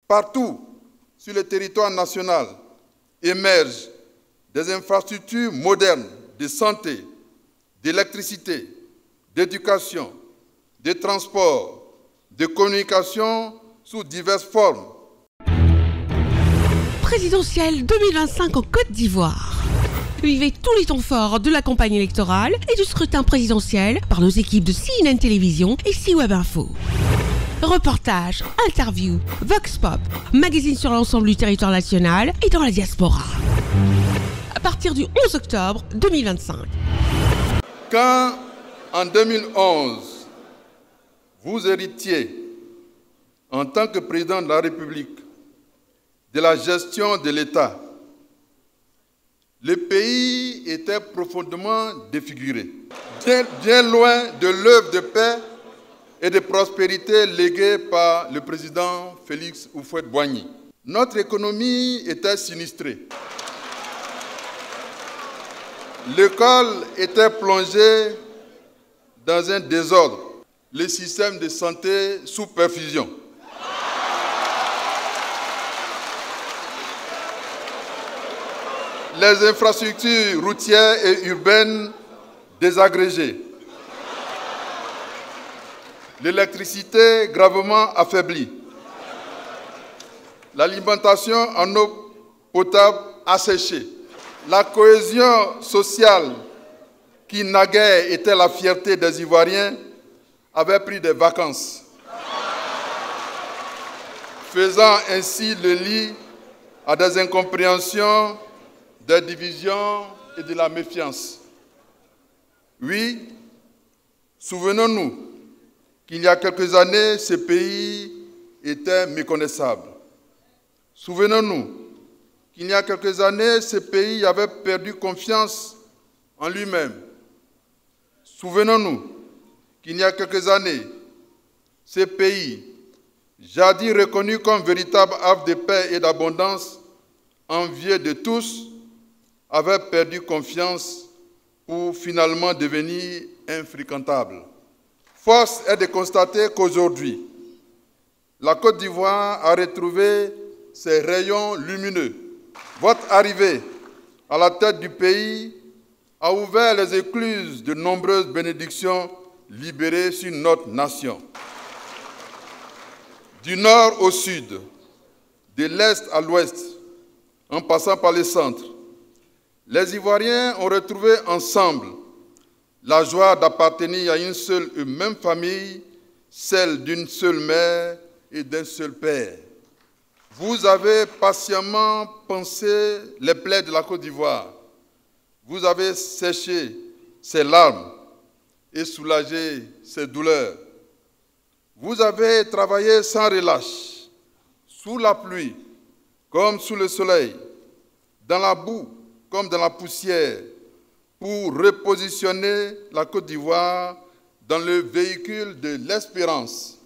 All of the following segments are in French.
Partout sur le territoire national émergent des infrastructures modernes de santé, d'électricité, d'éducation, de transport, de communication sous diverses formes. Présidentielle 2025 en Côte d'Ivoire. Vivez tous les temps forts de la campagne électorale et du scrutin présidentiel par nos équipes de CNN Télévision et C-Web Info. Reportages, interviews, Vox Pop, magazine sur l'ensemble du territoire national et dans la diaspora. À partir du 11 octobre 2025. Quand, en 2011, vous héritiez, en tant que président de la République, de la gestion de l'État, le pays était profondément défiguré, bien loin de l'œuvre de paix et de prospérité léguée par le président Félix Houphouët-Boigny. Notre économie était sinistrée. L'école était plongée dans un désordre. Le système de santé sous perfusion. Les infrastructures routières et urbaines désagrégées. L'électricité gravement affaiblie. L'alimentation en eau potable asséchée. La cohésion sociale, qui naguère était la fierté des Ivoiriens, avait pris des vacances, faisant ainsi le lit à des incompréhensions, des divisions et de la méfiance. Oui, souvenons-nous qu'il y a quelques années, ce pays était méconnaissable. Souvenons-nous qu'il y a quelques années, ce pays avait perdu confiance en lui-même. Souvenons-nous qu'il y a quelques années, ce pays, jadis reconnu comme véritable havre de paix et d'abondance, envié de tous, avait perdu confiance pour finalement devenir infréquentable. Force est de constater qu'aujourd'hui, la Côte d'Ivoire a retrouvé ses rayons lumineux. Votre arrivée à la tête du pays a ouvert les écluses de nombreuses bénédictions libérées sur notre nation. Du nord au sud, de l'est à l'ouest, en passant par le centre, les Ivoiriens ont retrouvé ensemble la joie d'appartenir à une seule et même famille, celle d'une seule mère et d'un seul père. Vous avez patiemment pansé les plaies de la Côte d'Ivoire. Vous avez séché ses larmes et soulagé ses douleurs. Vous avez travaillé sans relâche, sous la pluie comme sous le soleil, dans la boue comme dans la poussière, pour repositionner la Côte d'Ivoire dans le véhicule de l'espérance.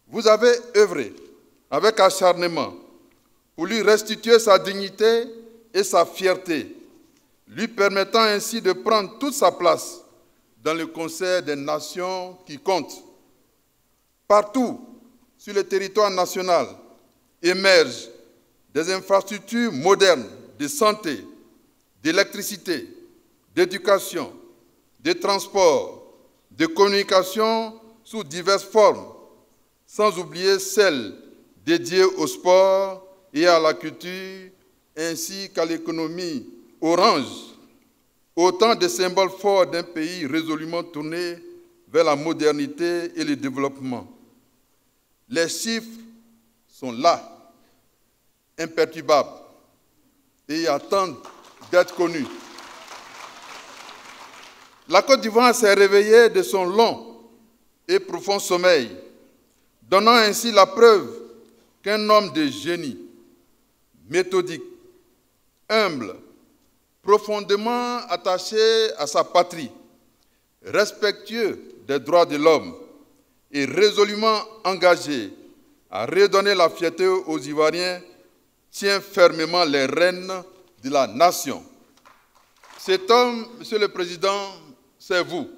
Vous avez œuvré avec acharnement pour lui restituer sa dignité et sa fierté, lui permettant ainsi de prendre toute sa place dans le concert des nations qui comptent. Partout sur le territoire national émergent des infrastructures modernes de santé, d'électricité, d'éducation, de transport, de communication sous diverses formes, sans oublier celles dédiées au sport et à la culture, ainsi qu'à l'économie orange, autant de symboles forts d'un pays résolument tourné vers la modernité et le développement. Les chiffres sont là, imperturbables, et attendent d'être connus. La Côte d'Ivoire s'est réveillée de son long et profond sommeil, donnant ainsi la preuve qu'un homme de génie, méthodique, humble, profondément attaché à sa patrie, respectueux des droits de l'homme et résolument engagé à redonner la fierté aux Ivoiriens, tient fermement les rênes de la nation. Cet homme, Monsieur le Président, c'est vous.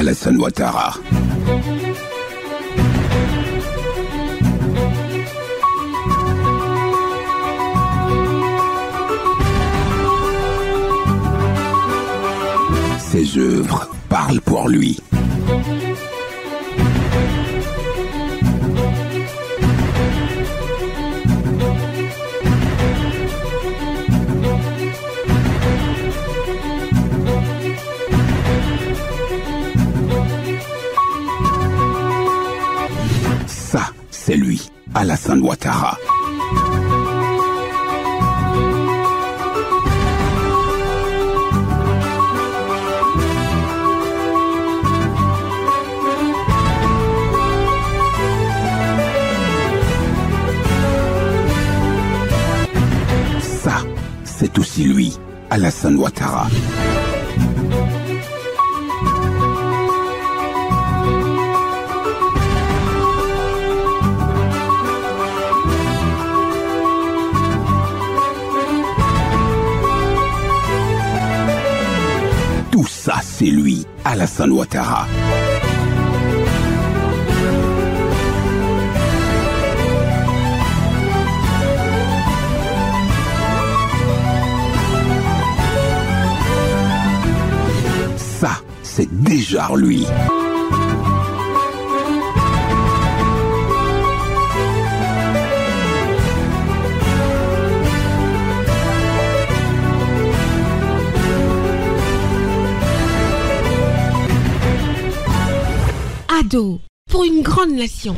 Alassane Ouattara. Ses œuvres parlent pour lui. Ça, c'est lui, Alassane Ouattara. Ça, c'est aussi lui, Alassane Ouattara. Tout ça, c'est lui, Alassane Ouattara. Ça, c'est déjà lui. Ado, pour une grande nation.